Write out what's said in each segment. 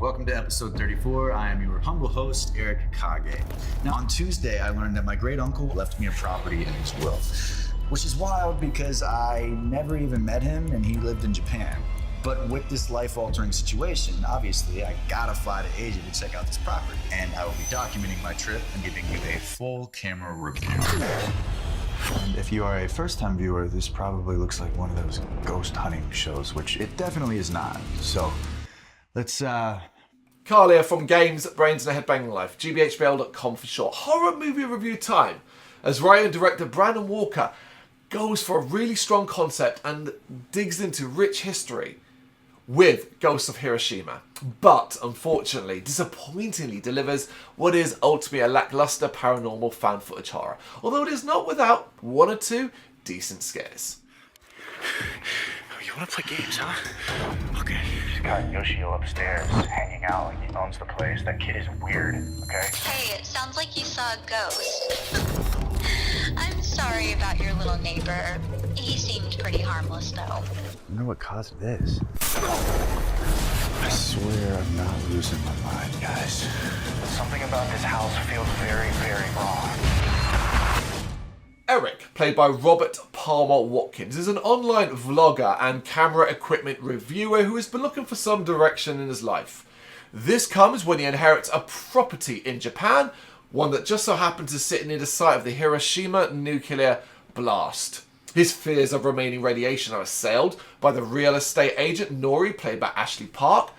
Welcome to episode 34. I am your humble host, Eric Kage. Now, on Tuesday, I learned that my great uncle left me a property in his will, which is wild because I never even met him and he lived in Japan. But with this life-altering situation, obviously, I gotta fly to Asia to check out this property. And I will be documenting my trip and giving you a full camera review. And if you are a first-time viewer, this probably looks like one of those ghost hunting shows, which it definitely is not. So, let's, Carl here from Brrraaains Head-Banging Life, gbhblofficial for short. Horror movie review time. As writer and director Brandon Walker goes for a really strong concept and digs into rich history with Ghosts of Hiroshima, but unfortunately, disappointingly delivers what is ultimately a lackluster paranormal found footage horror, although it is not without one or two decent scares. You want to play games, huh? Okay. He's got Yoshio upstairs, hanging out like he owns the place. That kid is weird, okay? Hey, it sounds like you saw a ghost. I'm sorry about your little neighbor. He seemed pretty harmless, though. I wonder what caused this. I swear I'm not losing my mind, guys. Something about this house feels very, very wrong. Eric, played by Robert Palmer Watkins, is an online vlogger and camera equipment reviewer who has been looking for some direction in his life. This comes when he inherits a property in Japan, one that just so happens to sit near the site of the Hiroshima nuclear blast. His fears of remaining radiation are assailed by the real estate agent Nori, played by Ashley Park,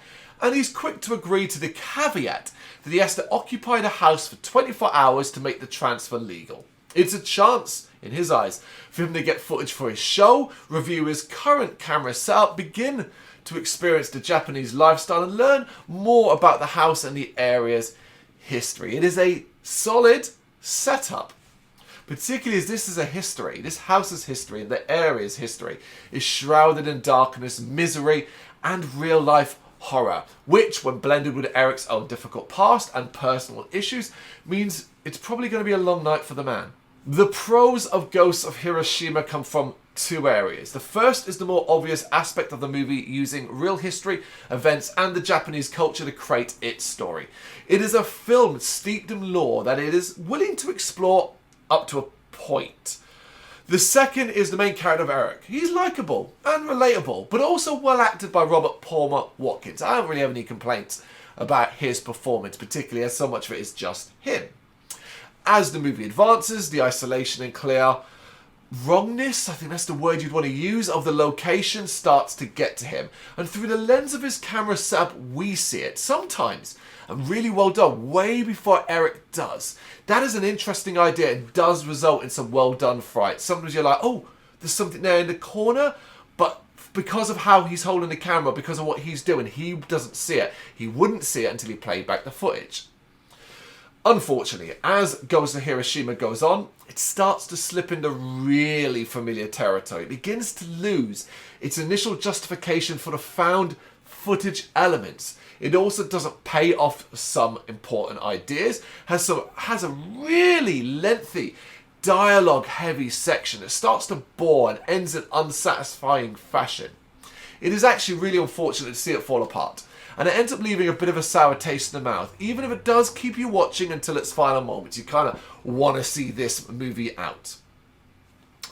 and he's quick to agree to the caveat that he has to occupy the house for 24 hours to make the transfer legal. It's a chance, in his eyes, for him to get footage for his show, review his current camera setup, begin to experience the Japanese lifestyle and learn more about the house and the area's history. It is a solid setup, particularly as this is a history. This house's history and the area's history is shrouded in darkness, misery, and real-life horror, which, when blended with Eric's own difficult past and personal issues, means it's probably going to be a long night for the man. The pros of Ghosts of Hiroshima come from two areas. The first is the more obvious aspect of the movie using real history, events, and the Japanese culture to create its story. It is a film steeped in lore that it is willing to explore up to a point. The second is the main character of Eric. He's likeable and relatable, but also well acted by Robert Palmer Watkins. I don't really have any complaints about his performance, particularly as so much of it is just him. As the movie advances, the isolation and clear wrongness, I think that's the word you'd want to use, of the location starts to get to him. And through the lens of his camera setup, we see it. Sometimes, and really well done, way before Eric does. That is an interesting idea. It does result in some well done fright. Sometimes you're like, oh, there's something there in the corner, but because of how he's holding the camera, because of what he's doing, he doesn't see it. He wouldn't see it until he played back the footage. Unfortunately, as Ghosts of Hiroshima goes on, it starts to slip into really familiar territory. It begins to lose its initial justification for the found footage elements. It also doesn't pay off some important ideas, has a really lengthy dialogue-heavy section that starts to bore and ends in unsatisfying fashion. It is actually really unfortunate to see it fall apart, and it ends up leaving a bit of a sour taste in the mouth, even if it does keep you watching until its final moments. You kind of want to see this movie out.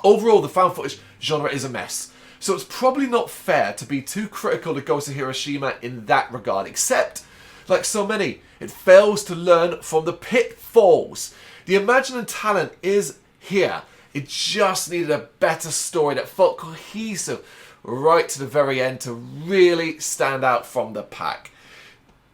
Overall, the found footage genre is a mess, so it's probably not fair to be too critical of Ghosts of Hiroshima in that regard, except, like so many, it fails to learn from the pitfalls. The imagined talent is here. It just needed a better story that felt cohesive right to the very end to really stand out from the pack.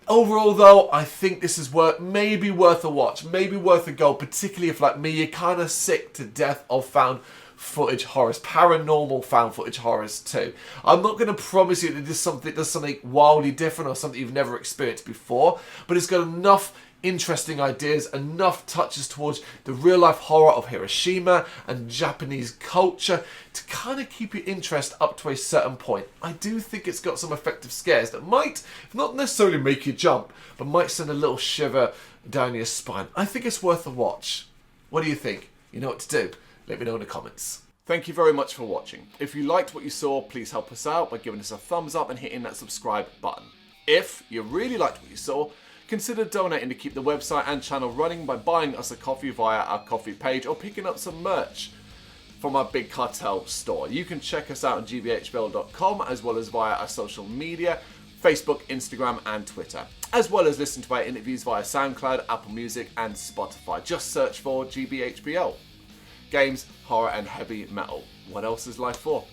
Overall, though, I think this is maybe worth a watch, maybe worth a go, particularly if, like me, you're kind of sick to death of found footage horrors, paranormal found footage horrors too. I'm not going to promise you that this does something wildly different or something you've never experienced before, but it's got enough interesting ideas, enough touches towards the real life horror of Hiroshima and Japanese culture to kind of keep your interest up to a certain point. I do think it's got some effective scares that might, not necessarily make you jump, but might send a little shiver down your spine. I think it's worth a watch. What do you think? You know what to do. Let me know in the comments. Thank you very much for watching. If you liked what you saw, please help us out by giving us a thumbs up and hitting that subscribe button. If you really liked what you saw, consider donating to keep the website and channel running by buying us a coffee via our coffee page or picking up some merch from our Big Cartel store. You can check us out on gbhbl.com as well as via our social media, Facebook, Instagram and Twitter, as well as listen to our interviews via SoundCloud, Apple Music and Spotify. Just search for GBHBL. Games, horror and heavy metal. What else is life for?